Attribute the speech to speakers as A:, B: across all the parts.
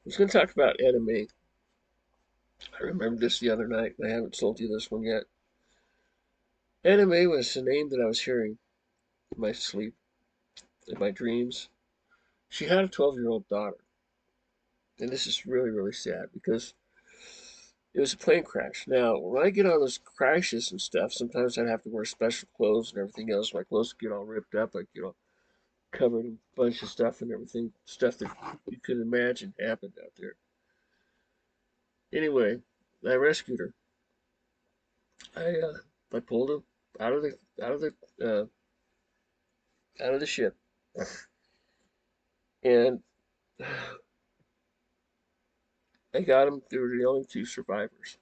A: was going to talk about anime. I remember this the other night, and I haven't told you this one yet. Anime was the name that I was hearing in my sleep, in my dreams. She had a 12-year-old daughter, and this is really, really sad because it was a plane crash. Now, when I get on those crashes and stuff, sometimes I'd have to wear special clothes and everything else. My clothes get all ripped up, like, covered in a bunch of stuff and everything, stuff that you could imagine happened out there. Anyway, I rescued her. I pulled her out of the out of the out of the ship, and I got them. They were the only two survivors.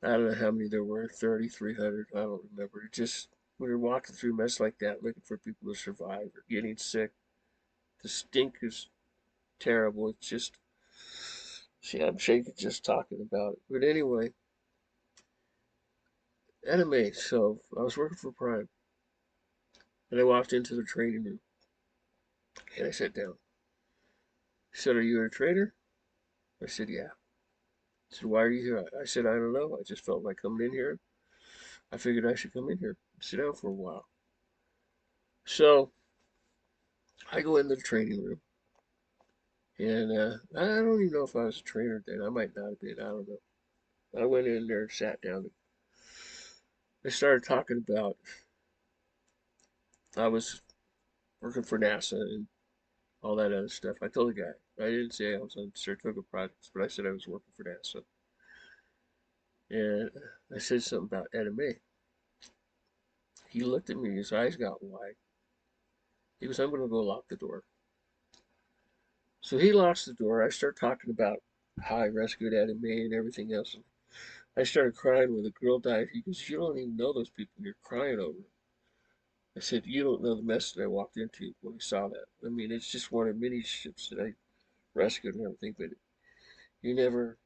A: I don't know how many there were, 30, 300. I don't remember. It just when you're walking through a mess like that, looking for people to survive or getting sick, the stink is terrible. It's just, see, I'm shaking just talking about it. But anyway, anime. So I was working for Prime, and I walked into the training room, and I sat down. He said, "Are you a trainer?" I said, "Yeah." He said, "Why are you here?" I said, "I don't know. I just felt like coming in here. I figured I should come in here and sit down for a while." So I go into the training room, and I don't even know if I was a trainer then. I might not have been. I don't know. I went in there and sat down. And they started talking about I was working for NASA and all that other stuff. I told the guy. I didn't say I was on certificate projects, but I said I was working for NASA. And I said something about anime. He looked at me, his eyes got wide. He goes, "I'm going to go lock the door." So he locks the door. I start talking about how I rescued anime and everything else. And I started crying when the girl died. He goes, "You don't even know those people. You're crying over it." I said, "You don't know the mess that I walked into when I saw that. I mean, it's just one of many ships that I rescued and everything, but you never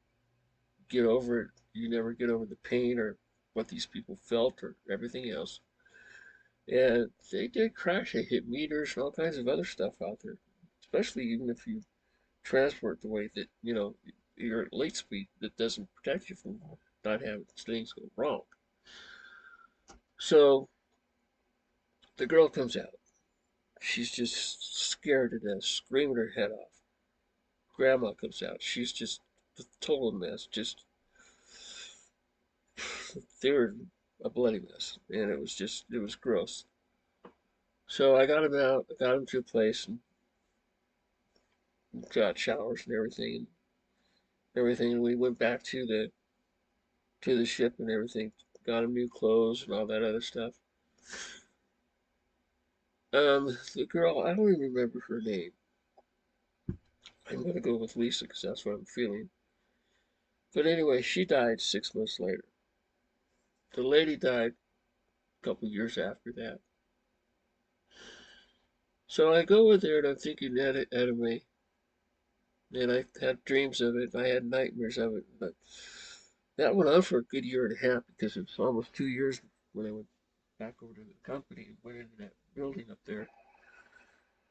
A: get over it. You never get over the pain or what these people felt or everything else." And they did crash. They hit meters and all kinds of other stuff out there, especially even if you transport the way that, you're at light speed, that doesn't protect you from not having things go wrong. So the girl comes out. She's just scared to death, screaming her head off. Grandma comes out. She's just a total mess. Just, they were a bloody mess. And it was gross. So I got him out, I got him to a place and got showers and everything. And we went back to the ship and everything. Got him new clothes and all that other stuff. The girl, I don't even remember her name. I'm gonna go with Lisa because that's what I'm feeling. But anyway, she died 6 months later. The lady died a couple years after that. So I go over there and I'm thinking anime, and I had dreams of it, and I had nightmares of it. But that went on for a good year and a half because it was almost 2 years when I went back over to the company and went into that building up there.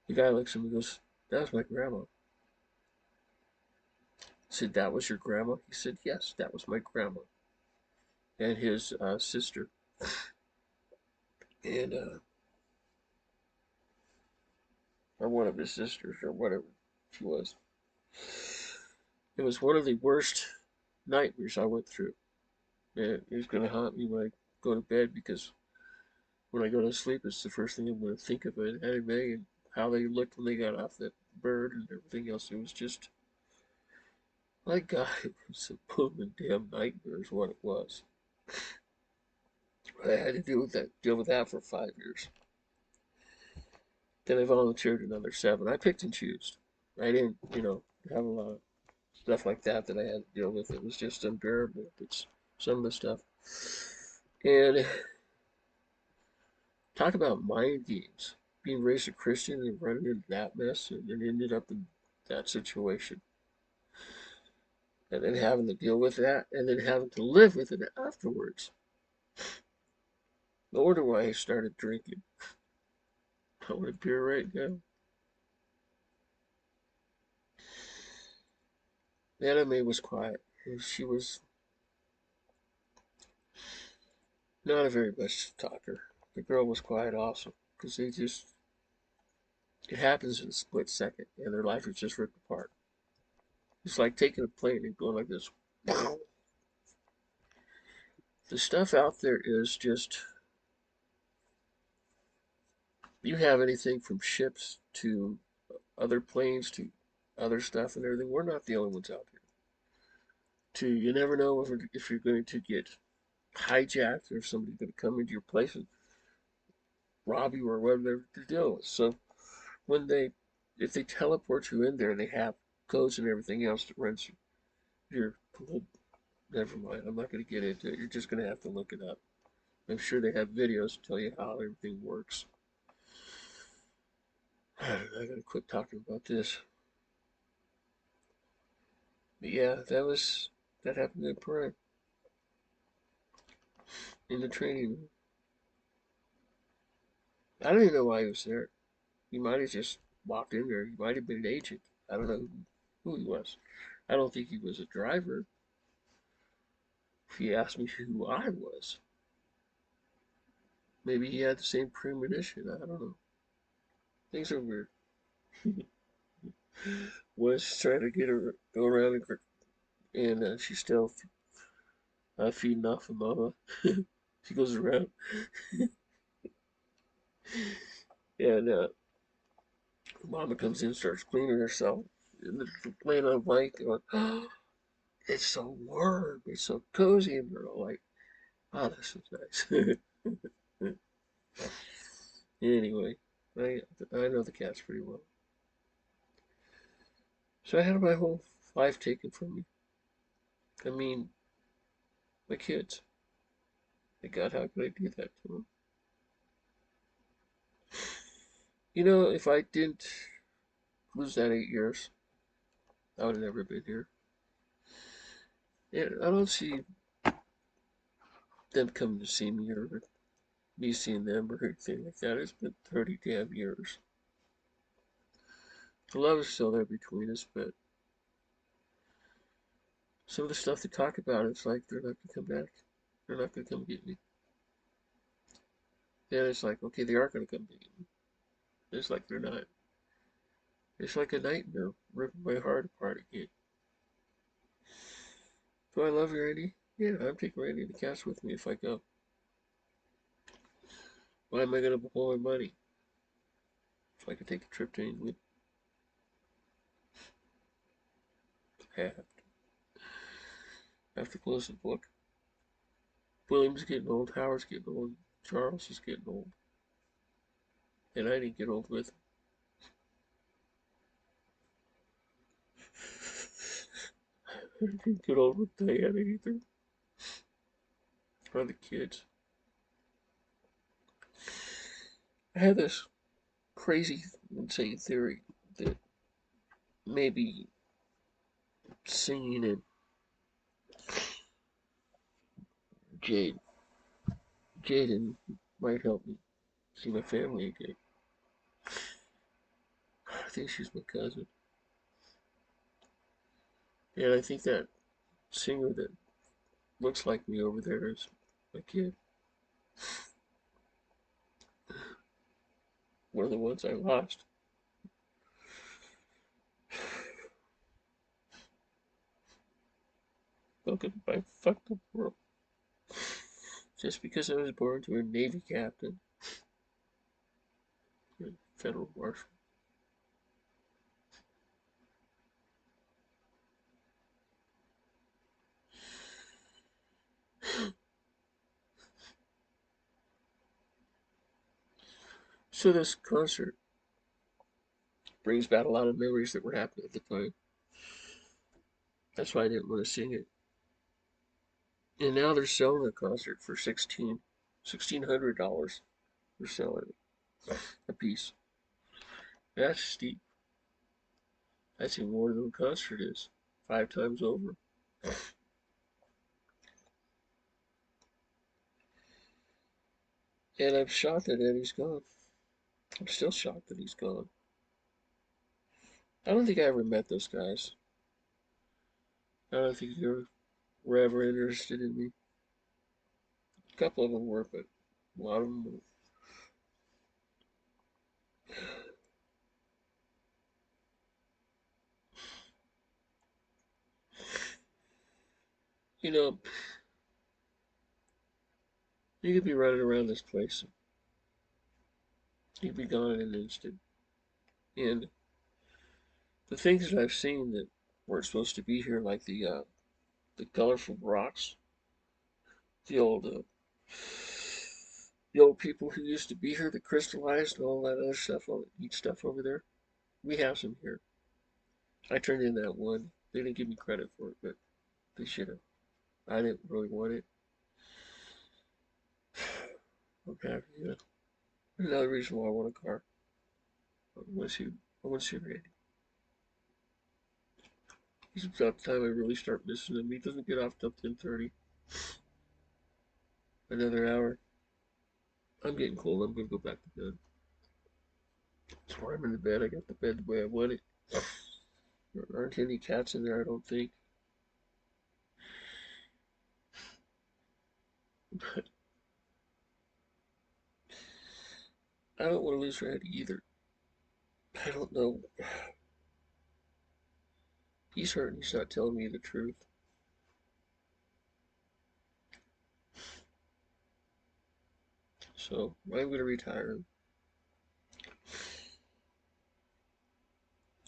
A: The guy looks at me and goes, "That was my grandma." I said, "That was your grandma?" He said, "Yes, that was my grandma and his sister." And or one of his sisters or whatever she was. It was one of the worst nightmares I went through. And it's going to haunt me when I go to bed because when I go to sleep, it's the first thing I'm going to think of an anime and how they looked when they got off that bird and everything else. It was just, my God, it was a booming damn nightmare is what it was. I had to deal with that for 5 years. Then I volunteered another 7. I picked and chose. I didn't, have a lot of stuff like that that I had to deal with. It was just unbearable. It's some of the stuff. And talk about mind games. Being raised a Christian and running into that mess and then ended up in that situation. And then having to deal with that and then having to live with it afterwards. No wonder why I started drinking. I want a beer right now. Anime was quiet. She was not a very much talker. The girl was quiet also, because it happens in a split second, and their life is just ripped apart. It's like taking a plane and going like this. The stuff out there is just, you have anything from ships to other planes to other stuff and everything. We're not the only ones out there. You never know if you're going to get hijacked or if somebody's going to come into your place and rob you or whatever they're dealing with. So when if they teleport you in there and they have codes and everything else that runs your, well, never mind. I'm not going to get into it. You're just going to have to look it up. I'm sure they have videos to tell you how everything works. I gotta quit talking about this. But yeah, that happened in Prime in the training room. I don't even know why he was there. He might have just walked in there. He might have been an agent. I don't know who he was. I don't think he was a driver. If he asked me who I was, maybe he had the same premonition. I don't know. Things are weird. Was trying to get her go around and she's still feeding off of Mama. She goes around and Mama comes in, starts cleaning herself, and laying on a blanket, going, "Oh, it's so warm, it's so cozy," and we're all like, "Oh, this is nice." Anyway, I know the cats pretty well. So I had my whole life taken from me. I mean, my kids. My God, how could I do that to them? You know, if I didn't lose that 8 years, I would have never been here. And I don't see them coming to see me or me seeing them or anything like that. It's been 30 damn years. The love is still there between us, but some of the stuff they talk about, it's like they're not gonna come back. They're not gonna come get me. Then it's like, okay, they are gonna come get me. It's like they're not. It's like a nightmare ripping my heart apart again. Do I love you, Randy? Yeah, I'm taking Randy and the cats with me if I go. Why am I gonna blow my money if I could take a trip to England? I have to close the book. William's getting old, Howard's getting old, Charles is getting old, and I didn't get old with him. I didn't get old with Diana either, or the kids. I had this crazy, insane theory that maybe singing and Jade, Jaden might help me see my family again. I think she's my cousin, and I think that singer that looks like me over there is my kid. One of the ones I lost. Look at my fucked up world. Just because I was born to a Navy captain and federal marshal. So this concert brings back a lot of memories that were happening at the time. That's why I didn't want to sing it. And now they're selling the concert for $1,600. They're selling it a piece. That's steep. That's even more than the concert is. 5 times over. And I'm shocked that Eddie's gone. I'm still shocked that he's gone. I don't think I ever met those guys. I don't think were ever interested in me. A couple of them were, but a lot of them were. You know, you could be running around this place, and you'd be gone in an instant. And the things that I've seen that weren't supposed to be here, like the colorful rocks, the old uh, the old people who used to be here that crystallized and all that other stuff, all that neat stuff over there. We have some here. I turned in that one. They didn't give me credit for it, but they should have. I didn't really want it. Okay, yeah. Another reason why I want a car. I want to see Randy. He's about the time I really start missing him. He doesn't get off till 10:30. Another hour. I'm getting cold. I'm gonna go back to bed. That's why I'm in the bed. I got the bed the way I want it. There aren't any cats in there, I don't think. But I don't want to lose Randy either. I don't know. He's hurt and he's not telling me the truth. So I'm gonna retire him.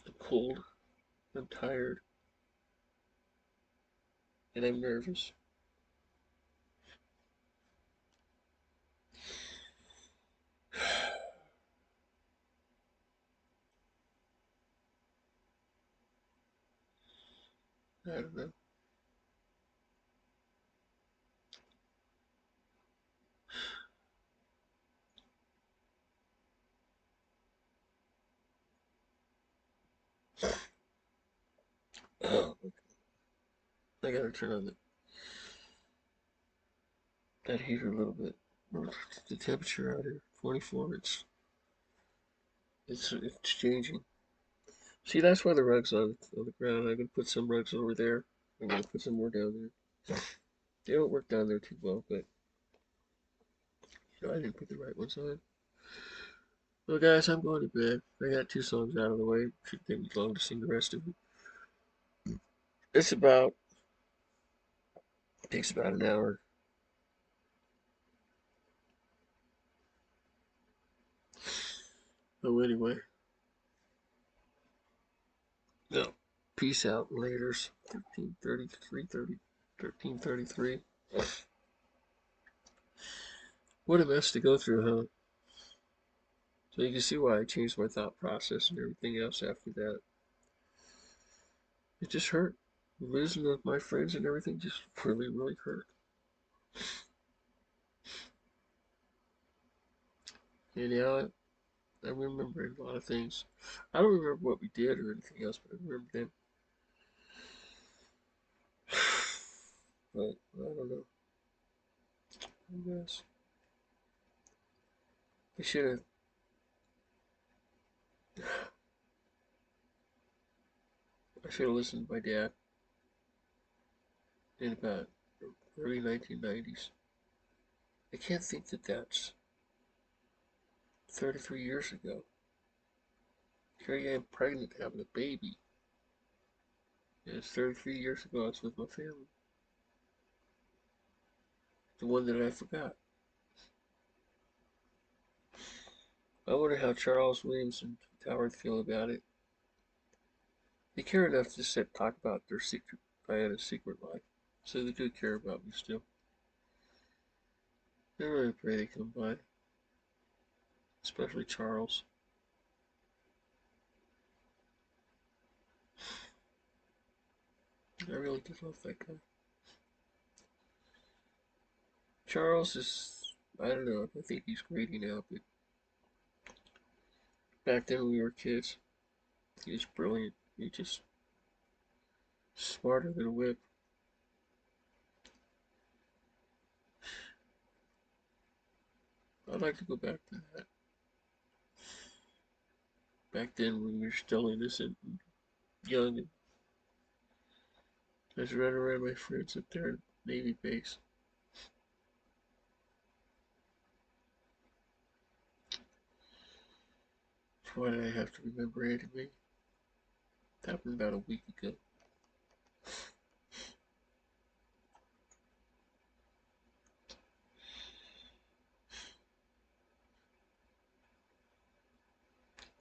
A: I'm cold. I'm tired. And I'm nervous. I don't know. Oh, I gotta turn on that heater a little bit. The temperature out here, 24. It's changing. See, that's why the rug's on the ground. I'm gonna put some rugs over there. I'm gonna put some more down there. They don't work down there too well, but I didn't put the right ones on. Well, guys, I'm going to bed. I got two songs out of the way. Shouldn't take me long to sing the rest of it. It's about takes about an hour. Oh, anyway, no. Peace out, laters. 1333. What a mess to go through, huh? So you can see why I changed my thought process and everything else after that. It just hurt. Losing my friends and everything just really, really hurt. And yeah, I'm remembering a lot of things. I don't remember what we did or anything else, but I remember them. But I don't know. I guess I should have. I should have listened to my dad in about early 1990s. I can't think that that's 33 years ago. Here I am pregnant, having a baby. And it's 33 years ago I was with my family. The one that I forgot. I wonder how Charles Williams and Howard feel about it. They care enough to sit talk about their secret Diana's secret life. So they do care about me still. I really pray they come by. Especially Charles. I really did love that guy. Charles is, I don't know, I think he's greedy now, but back then when we were kids, he was brilliant. He just smarter than a whip. I'd like to go back to that. Back then when we were still innocent and young and I just ran around my friends up there at Navy base. Why did I have to remember anime? That happened about a week ago.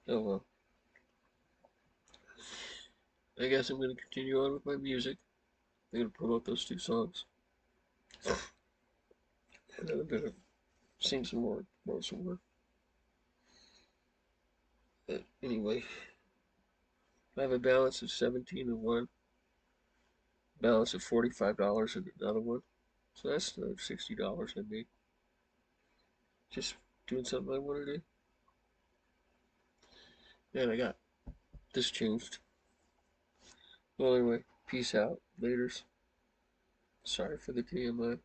A: Oh well. I guess I'm going to continue on with my music. I'm going to promote those two songs. And then I'm going to sing some more, promote some more. But anyway, I have a balance of 17 in one, balance of $45 in another one. So that's another $60 I made. Just doing something I want to do. And I got this changed. Well, anyway, peace out. Laters. Sorry for the TMI.